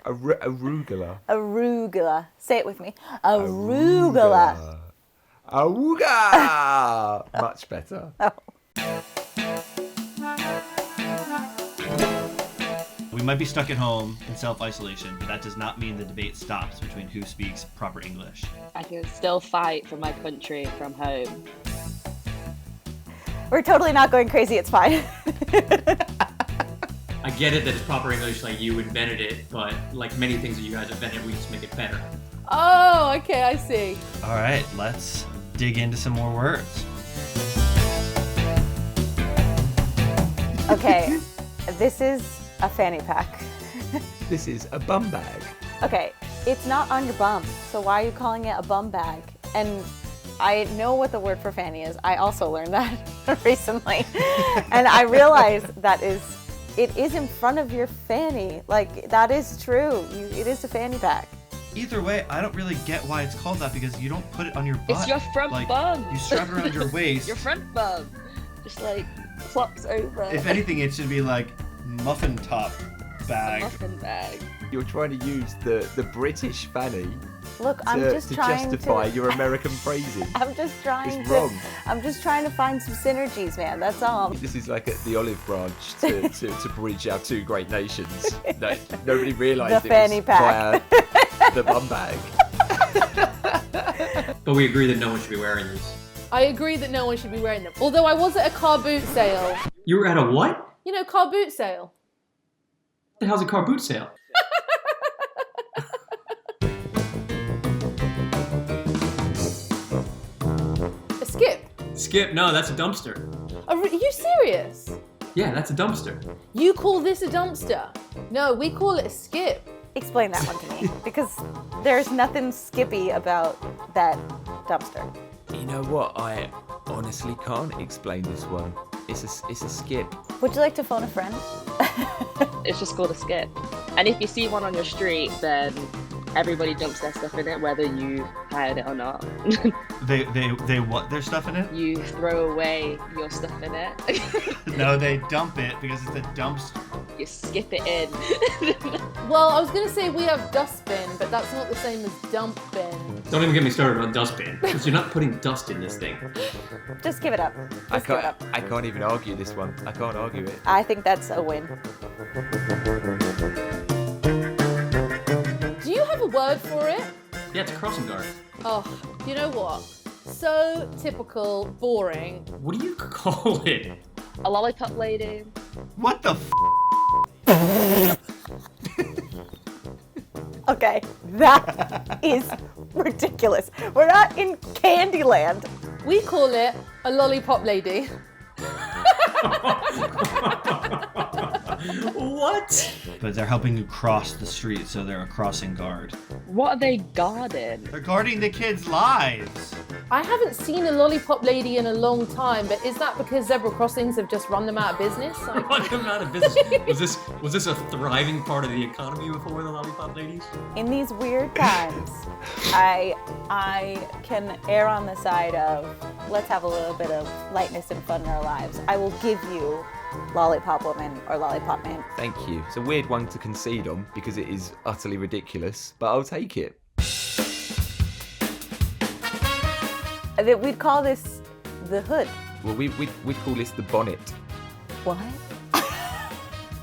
Arugula. Arugula. Say it with me. Arugula. Arugula. Much better. Oh. We might be stuck at home in self-isolation, but that does not mean the debate stops between who speaks proper English. I can still fight for my country from home. We're totally not going crazy. It's fine. I get it that it's proper English, like you invented it, but like many things that you guys invented, we just make it better. Oh, okay, I see. All right, let's dig into some more words. Okay, this is a fanny pack. This is a bum bag. Okay, it's not on your bum, so why are you calling it a bum bag? And I know what the word for fanny is. I also learned that recently. And I realized it is in front of your fanny. Like, that is true. It is a fanny pack. Either way, I don't really get why it's called that, because you don't put it on your butt. It's your front bum. You strap it around your waist. Your front bum. Just like flops over. If anything, it should be like muffin top bag. A muffin bag. You're trying to use the British fanny Look, I'm just trying to justify to your American phrasing. I'm just trying It's wrong. I'm just trying to find some synergies, man. That's all. This is like the olive branch to bridge our two great nations. No, nobody realised The fanny pack. Via the bum bag. But we agree that no one should be wearing these. I agree that no one should be wearing them. Although I was at a car boot sale. You were at a what? You know, car boot sale. What the hell's a car boot sale? A skip. Skip? No, that's a dumpster. Are you serious? Yeah, that's a dumpster. You call this a dumpster? No, we call it a skip. Explain that one to me, because there's nothing skippy about that dumpster. You know what? I honestly can't explain this one. It's a skip. Would you like to phone a friend? It's just called a skip. And if you see one on your street, then everybody dumps their stuff in it, whether you hired it or not. They what their stuff in it? You throw away your stuff in it. No, they dump it because it's a dumpster. You skip it in. Well, I was going to say we have dustbin, but that's not the same as dump bin. Don't even get me started on dustbin, because you're not putting dust in this thing. Just give it up. I Just give it up. can't even argue this one. I can't argue it. I think that's a win. Do you have a word for it? Yeah, it's a crossing guard. Oh, you know what? So typical, boring. What do you call it? A lollipop lady. What the f? Okay, that is ridiculous. We're not in Candyland. We call it a lollipop lady. What? But they're helping you cross the street, so they're a crossing guard. What are they guarding? They're guarding the kids' lives. I haven't seen a lollipop lady in a long time, but is that because zebra crossings have just run them out of business? Like... Run them out of business. Was this a thriving part of the economy before the lollipop ladies? In these weird times, I can err on the side of let's have a little bit of lightness and fun in our lives. I will give you Lollipop Woman or Lollipop Man. Thank you. It's a weird one to concede on because it is utterly ridiculous, but I'll take it. We'd call this the hood. Well, we'd call this the bonnet. What?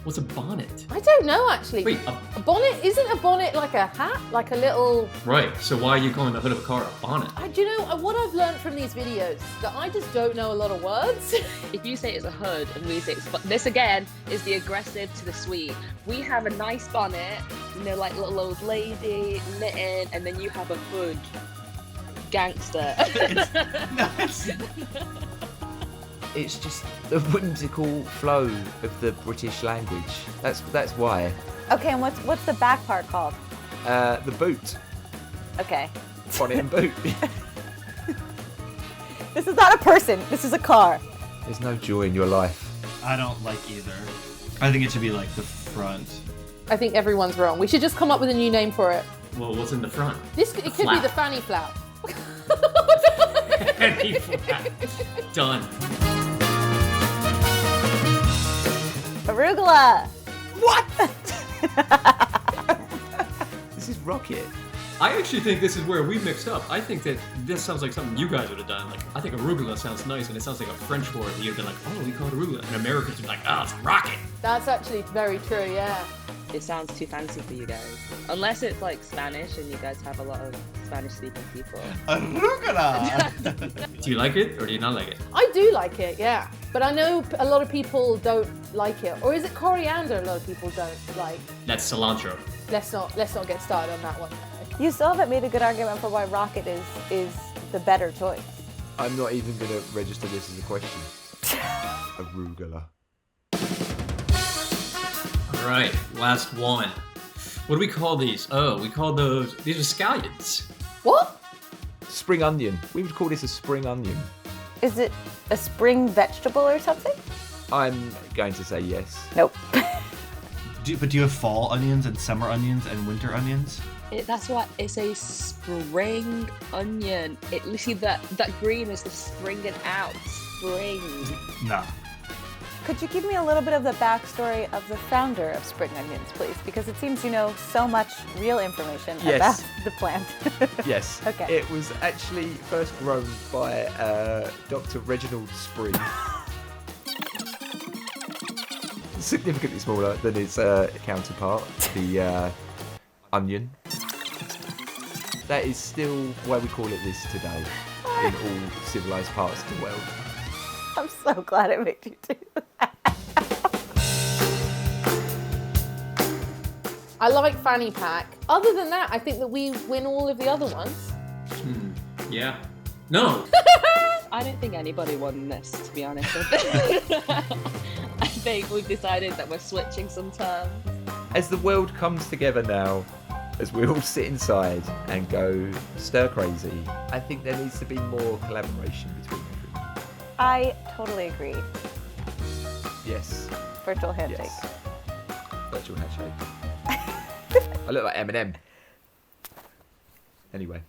What's a bonnet? I don't know, actually. Wait, a bonnet? Isn't a bonnet like a hat? Like a little... Right, so why are you calling the hood of a car a bonnet? Do you know, what I've learned from these videos is that I just don't know a lot of words. If you say it's a hood and we say it's... This, again, is the aggressive to the sweet. We have a nice bonnet, you know, like little old lady, knitting, and then you have a hood. Gangster. It's just the whimsical flow of the British language. That's why. Okay, and what's the back part called? The boot. Okay. Bonnet and boot. This is not a person. This is a car. There's no joy in your life. I don't like either. I think it should be like the front. I think everyone's wrong. We should just come up with a new name for it. Well, what's in the front? It could flap. be the fanny flap. Fanny flap. Done. Arugula. What? rocket. I actually think this is where we mixed up. I think that this sounds like something you guys would have done. Like, I think arugula sounds nice, and it sounds like a French word. You'd been like, oh, we call it arugula. And Americans would be like, oh, it's rocket. That's actually very true, yeah. It sounds too fancy for you guys. Unless it's like Spanish and you guys have a lot of Spanish speaking people. Arugula! Do you like it, or do you not like it? I do like it, yeah. But I know a lot of people don't like it. Or is it coriander a lot of people don't like? That's cilantro. Let's not get started on that one. You still haven't made a good argument for why rocket is the better choice. I'm not even going to register this as a question. Arugula. All right, last one. What do we call these? Oh, we call these are scallions. What? Spring onion. We would call this a spring onion. Is it a spring vegetable or something? I'm going to say yes. Nope. But do you have fall onions and summer onions and winter onions? That's why it's a spring onion. You see that green is the springing out. Spring. No. Could you give me a little bit of the backstory of the founder of Spring Onions, please? Because it seems you know so much real information Yes. about the plant. Yes. Okay. It was actually first grown by Dr. Reginald Spring. Significantly smaller than its counterpart, the onion. That is still why we call it this today in all civilized parts of the world. I'm so glad it made you do that. I like Fanny Pack. Other than that, I think that we win all of the other ones. Yeah. No. I don't think anybody won this, to be honest. I think we've decided that we're switching some terms. As the world comes together now, as we all sit inside and go stir crazy, I think there needs to be more collaboration between everyone. I totally agree. Yes. Virtual handshake. Yes. Virtual handshake. I look like Eminem. Anyway.